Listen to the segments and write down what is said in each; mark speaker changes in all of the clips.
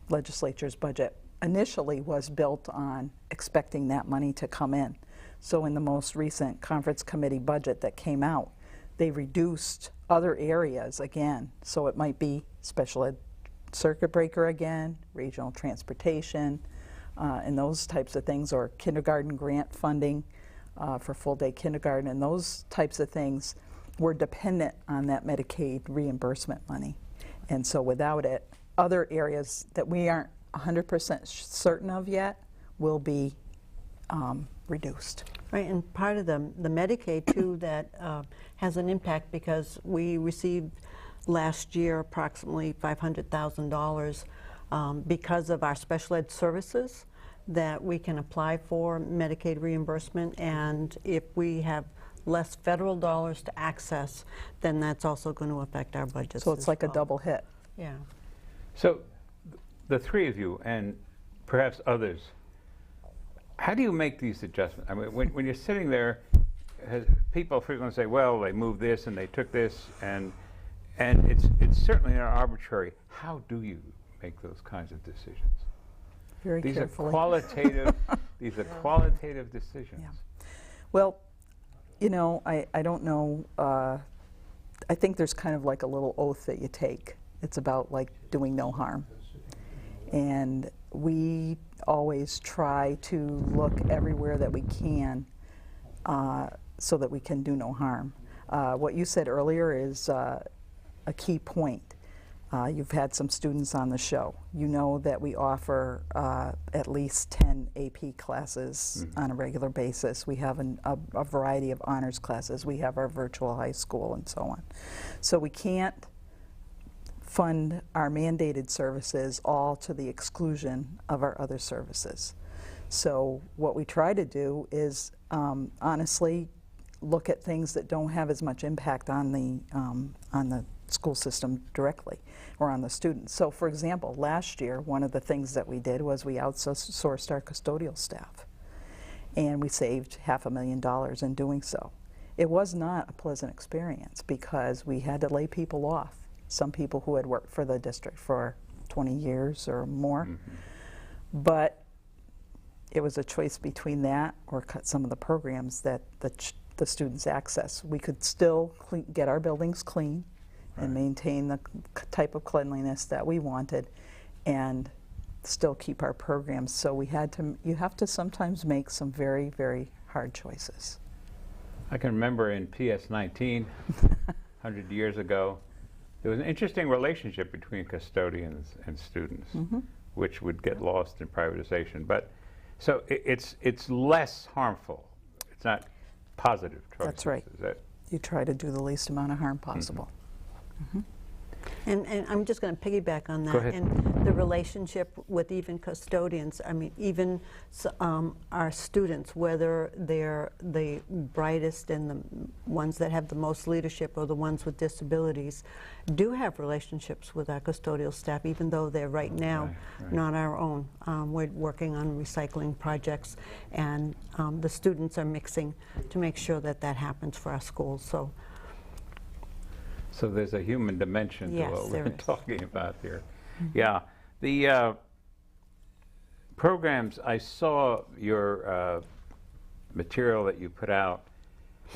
Speaker 1: legislature's budget initially was built on expecting that money to come in. So in the most recent conference committee budget that came out, they reduced other areas again. So it might be special ed circuit breaker again, regional transportation, and those types of things, or kindergarten grant funding for full-day kindergarten, and those types of things were dependent on that Medicaid reimbursement money. And so without it, other areas that we aren't 100% certain of yet will be reduced.
Speaker 2: Right, and part of the Medicaid too that has an impact because we received last year approximately $500,000 because of our special ed services that we can apply for Medicaid reimbursement, and if we have less federal dollars to access, then that's also going to affect our budgets.
Speaker 1: So it's like a double hit.
Speaker 2: Yeah.
Speaker 3: So the three of you and perhaps others, how do you make these adjustments? I mean, when you're sitting there, people frequently say, well, they moved this and they took this, and it's certainly not arbitrary. How do you make those kinds of decisions?
Speaker 1: Very
Speaker 3: these
Speaker 1: carefully.
Speaker 3: Are qualitative. These are qualitative decisions.
Speaker 1: Yeah. Well, you know, I don't know. I think there's kind of like a little oath that you take. It's about like doing no harm, and we always try to look everywhere that we can so that we can do no harm. What you said earlier is a key point. You've had some students on the show. You know that we offer at least 10 AP classes on a regular basis. We have a variety of honors classes. We have our virtual high school and so on. So we can't fund our mandated services all to the exclusion of our other services. So what we try to do is honestly look at things that don't have as much impact on the school system directly or on the students. So for example, last year one of the things that we did was we outsourced our custodial staff, and we saved $500,000 in doing so. It was not a pleasant experience because we had to lay people off. Some people who had worked for the district for 20 years or more. But it was a choice between that or cut some of the programs that the students access. We could still get our buildings clean and maintain the type of cleanliness that we wanted and still keep our programs. So we had to, you have to sometimes make some very, very hard choices.
Speaker 3: I can remember in PS 19, 100 years ago, there was an interesting relationship between custodians and students, which would get lost in privatization. But so it's less harmful. It's not positive choices.
Speaker 1: That's right. You try to do the least amount of harm possible.
Speaker 2: And I'm just going to piggyback on that.
Speaker 3: Go ahead.
Speaker 2: And the relationship with even custodians, I mean, even our students, whether they're the brightest and the ones that have the most leadership or the ones with disabilities, do have relationships with our custodial staff, even though they're right now not our own. We're working on recycling projects, and the students are mixing to make sure that that happens for our schools.
Speaker 3: So there's a human dimension to what we're talking about here. Yeah, the programs, I saw your material that you put out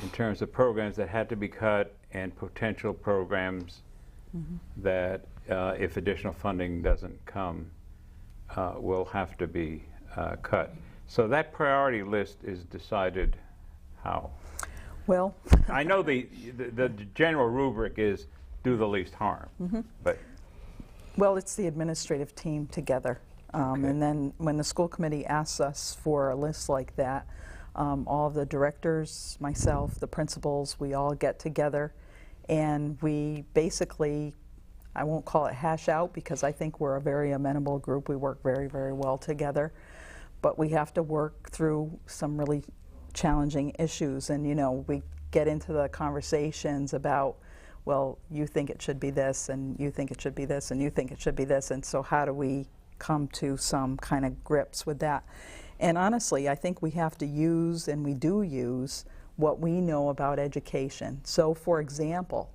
Speaker 3: in terms of programs that had to be cut and potential programs that if additional funding doesn't come will have to be cut. So that priority list is decided how?
Speaker 1: Well,
Speaker 3: I know the general rubric is do the least harm, but
Speaker 1: well, it's the administrative team together, and then when the school committee asks us for a list like that, all of the directors, myself, the principals, we all get together, and we basically, I won't call it hash out because I think we're a very amenable group. We work very, very well together, but we have to work through some really challenging issues, and you know, we get into the conversations about, well, you think it should be this, and you think it should be this, and you think it should be this, and so how do we come to some kind of grips with that? And honestly, I think we have to use, and we do use, what we know about education. So for example,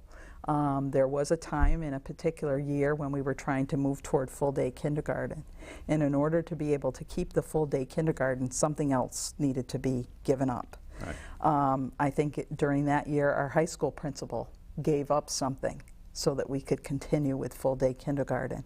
Speaker 1: There was a time in a particular year when we were trying to move toward full-day kindergarten. And in order to be able to keep the full-day kindergarten, something else needed to be given up.
Speaker 3: Right.
Speaker 1: I think during that year, our high school principal gave up something so that we could continue with full-day kindergarten.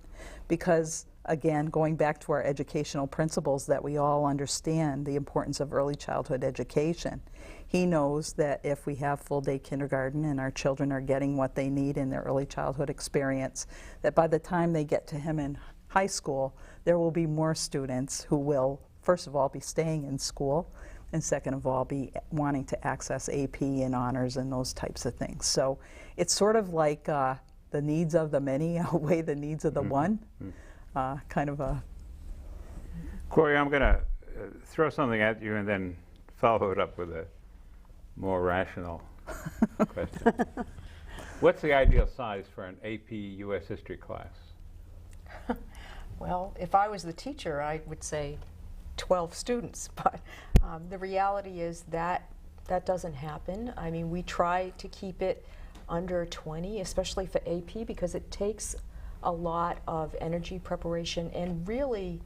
Speaker 1: Because, again, going back to our educational principles that we all understand the importance of early childhood education, he knows that if we have full-day kindergarten and our children are getting what they need in their early childhood experience, that by the time they get to him in high school, there will be more students who will, first of all, be staying in school, and second of all, be wanting to access AP and honors and those types of things. So it's sort of like the needs of the many outweigh the needs of the one, kind of a...
Speaker 3: Gloria, I'm going to throw something at you and then follow it up with a more rational question. What's the ideal size for an AP U.S. history class?
Speaker 4: Well, if I was the teacher, I would say 12 students, but the reality is that that doesn't happen. I mean, we try to keep it under 20, especially for AP, because it takes a lot of energy, preparation, and really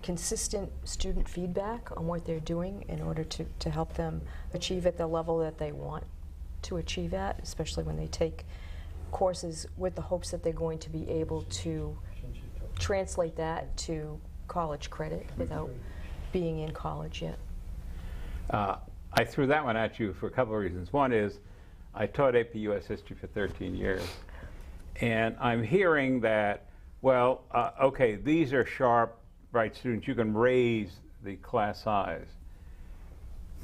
Speaker 4: consistent student feedback on what they're doing in order to help them achieve at the level that they want to achieve at, especially when they take courses with the hopes that they're going to be able to translate that to college credit without being in college yet.
Speaker 3: I threw that one at you for a couple of reasons. One is I taught AP US history for 13 years, and I'm hearing that, well, okay, these are sharp, bright students. You can raise the class size.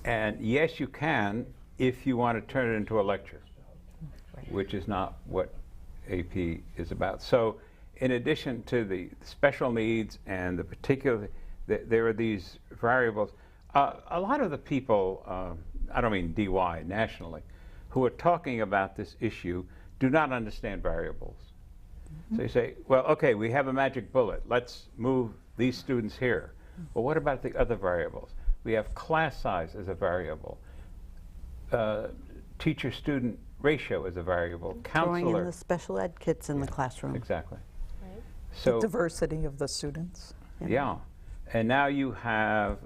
Speaker 3: And yes, you can if you want to turn it into a lecture, which is not what AP is about. So in addition to the special needs and the particular, there are these variables. A lot of the people, I don't mean DY, nationally, who are talking about this issue do not understand variables. So they say, well, okay, we have a magic bullet. Let's move these students here. Well, what about the other variables? We have class size as a variable. Teacher-student ratio as a variable.
Speaker 2: Throwing
Speaker 3: Counselor.
Speaker 2: in the special ed kits in the classroom.
Speaker 3: Exactly.
Speaker 4: Right.
Speaker 3: So
Speaker 1: the diversity of the students.
Speaker 3: yeah. And now you have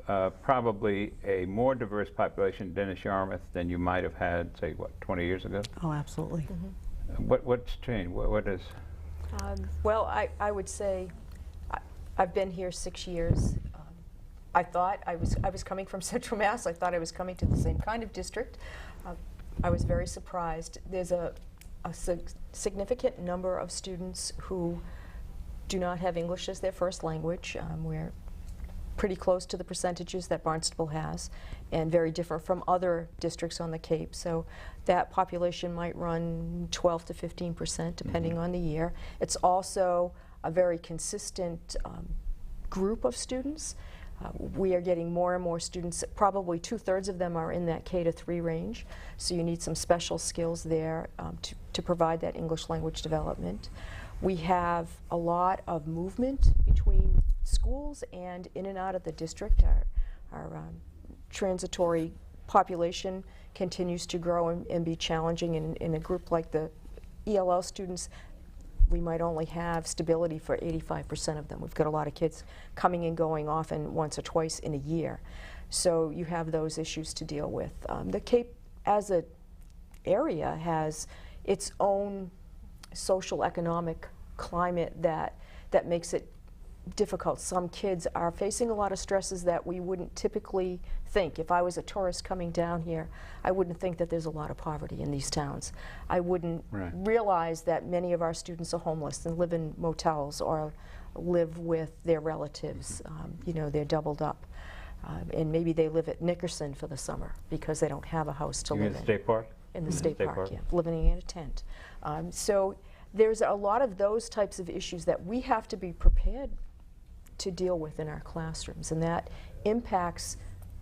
Speaker 3: probably a more diverse population in Dennis Yarmouth than you might have had, say, what, 20 years ago?
Speaker 2: Oh, absolutely.
Speaker 3: What's changed? What is?
Speaker 4: Well, I would say I've been here 6 years. I thought I was coming from Central Mass. I thought I was coming to the same kind of district. I was very surprised. There's a significant number of students who do not have English as their first language. We're pretty close to the percentages that Barnstable has, and very different from other districts on the Cape. So that population might run 12 to 15%, depending on the year. It's also a very consistent group of students. We are getting more and more students. Probably 2/3 of them are in that K to 3 range. So you need some special skills there to provide that English language development. We have a lot of movement between schools and in and out of the district. Our transitory population continues to grow and be challenging. In a group like the ELL students, we might only have stability for 85% of them. We've got a lot of kids coming and going often once or twice in a year. So you have those issues to deal with. The Cape as an area has its own social economic climate that makes it difficult. Some kids are facing a lot of stresses that we wouldn't typically think. If I was a tourist coming down here, I wouldn't think that there's a lot of poverty in these towns. I wouldn't realize that many of our students are homeless and live in motels or live with their relatives. You know, they're doubled up. And maybe they live at Nickerson for the summer because they don't have a house to live in.
Speaker 3: In the state park?
Speaker 4: In the state park, yeah, living in a tent. So there's a lot of those types of issues that we have to be prepared to deal with in our classrooms, and that impacts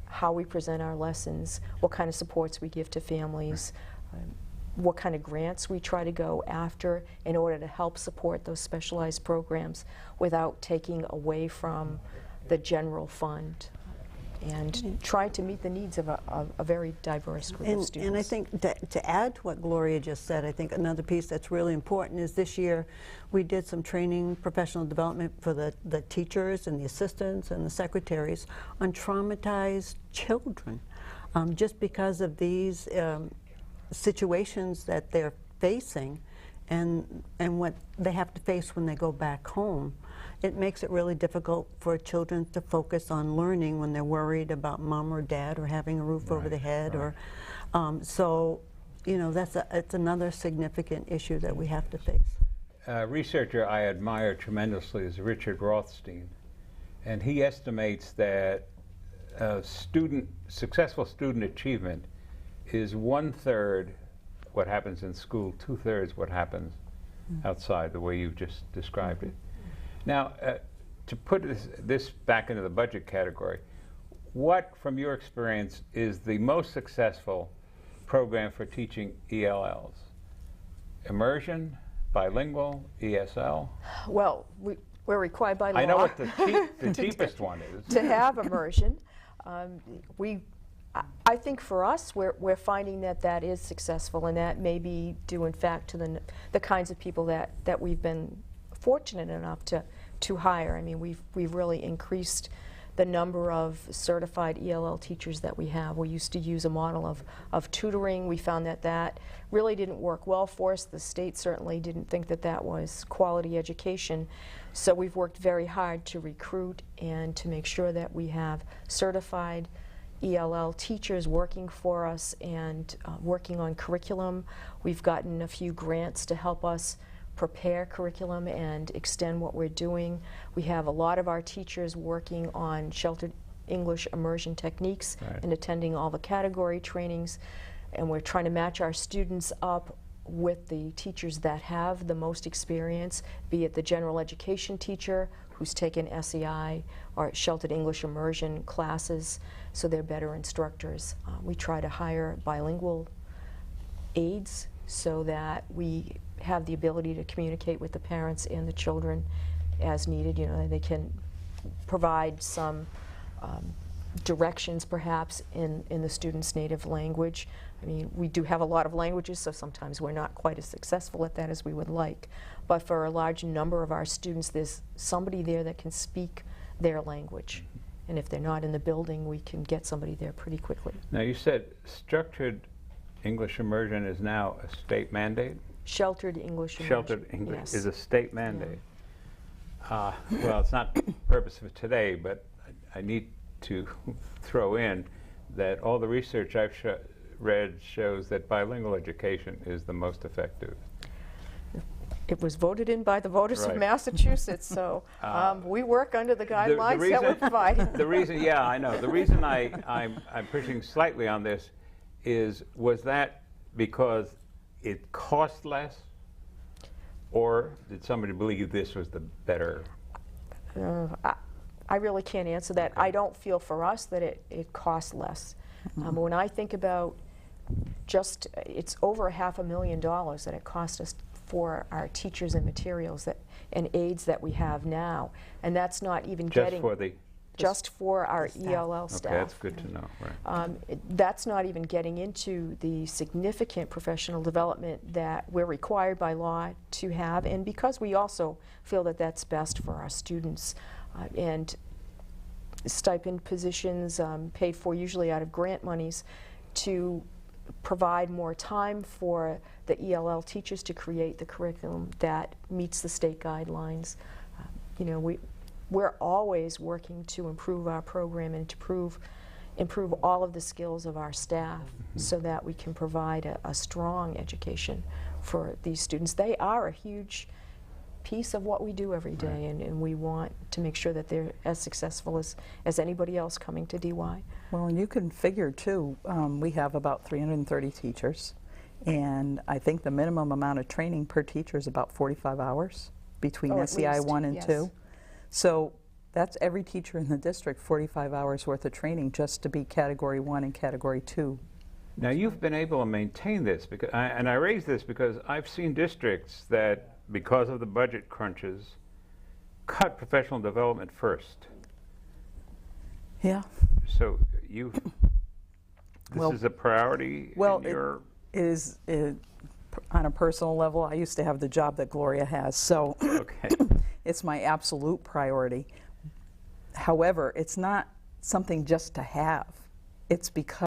Speaker 4: how we present our lessons, what kind of supports we give to families, what kind of grants we try to go after in order to help support those specialized programs without taking away from the general fund. and try to meet the needs of a very diverse group of students.
Speaker 2: And I think to add to what Gloria just said, I think another piece that's really important is this year we did some training, professional development for the teachers and the assistants and the secretaries on traumatized children, just because of these situations that they're facing and what they have to face when they go back home. It makes it really difficult for children to focus on learning when they're worried about mom or dad or having a roof over their head. Or so, you know, it's another significant issue that we have to face.
Speaker 3: A researcher I admire tremendously is Richard Rothstein, and he estimates that successful student achievement is 1/3 what happens in school, 2/3 what happens outside, the way you've just described it. Now, to put this back into the budget category, what, from your experience, is the most successful program for teaching ELLs? Immersion, bilingual, ESL?
Speaker 4: Well, we're required by law.
Speaker 3: I know what the cheapest one is.
Speaker 4: To have immersion. I think for us, we're finding that is successful, and that may be due, in fact, to the kinds of people that we've been fortunate enough to hire. I mean, we've really increased the number of certified ELL teachers that we have. We used to use a model of tutoring. We found that really didn't work well for us. The state certainly didn't think that was quality education. So we've worked very hard to recruit and to make sure that we have certified ELL teachers working for us and working on curriculum. We've gotten a few grants to help us prepare curriculum and extend what we're doing. We have a lot of our teachers working on sheltered English immersion techniques and attending all the category trainings, and we're trying to match our students up with the teachers that have the most experience, be it the general education teacher who's taken SEI or sheltered English immersion classes, so they're better instructors. We try to hire bilingual aides so that we have the ability to communicate with the parents and the children as needed. You know, they can provide some directions perhaps in the student's native language. I mean, we do have a lot of languages, so sometimes we're not quite as successful at that as we would like. But for a large number of our students, there's somebody there that can speak their language. And if they're not in the building, we can get somebody there pretty quickly.
Speaker 3: Now, you said structured English immersion is now a state mandate?
Speaker 4: Sheltered English immersion.
Speaker 3: Sheltered English is a state mandate.
Speaker 4: Yeah.
Speaker 3: Well, it's not the purpose of today, but I need to throw in that all the research I've read shows that bilingual education is the most effective.
Speaker 4: It was voted in by the voters of Massachusetts, so we work under the guidelines that we're providing.
Speaker 3: The reason, yeah, I know. The reason I'm pushing slightly on this was that because it cost less, or did somebody believe this was the better?
Speaker 4: I really can't answer that. I don't feel for us that it costs less. When I think about it's over $500,000 that it cost us for our teachers and materials and aides that we have now, and that's not even just for our ELL staff.
Speaker 3: Okay, that's good to know. Right.
Speaker 4: That's not even getting into the significant professional development that we're required by law to have, and because we also feel that that's best for our students. And stipend positions paid for usually out of grant monies to provide more time for the ELL teachers to create the curriculum that meets the state guidelines. You know, we're always working to improve our program and to improve all of the skills of our staff so that we can provide a strong education for these students. They are a huge piece of what we do every day, and we want to make sure that they're as successful as anybody else coming to DY.
Speaker 1: Well, and you can figure too, we have about 330 teachers, and I think the minimum amount of training per teacher is about 45 hours between SEI 1 and 2. So that's every teacher in the district, 45 hours worth of training just to be Category 1 and Category 2.
Speaker 3: Now, you've been able to maintain this, and I raise this because I've seen districts that, because of the budget crunches, cut professional development first.
Speaker 1: Yeah.
Speaker 3: So you, this
Speaker 1: Well-
Speaker 3: is a priority
Speaker 1: Well,
Speaker 3: in your,
Speaker 1: Is on a personal level, I used to have the job that Gloria has, so
Speaker 3: okay.
Speaker 1: it's my absolute priority. However, it's not something just to have. It's because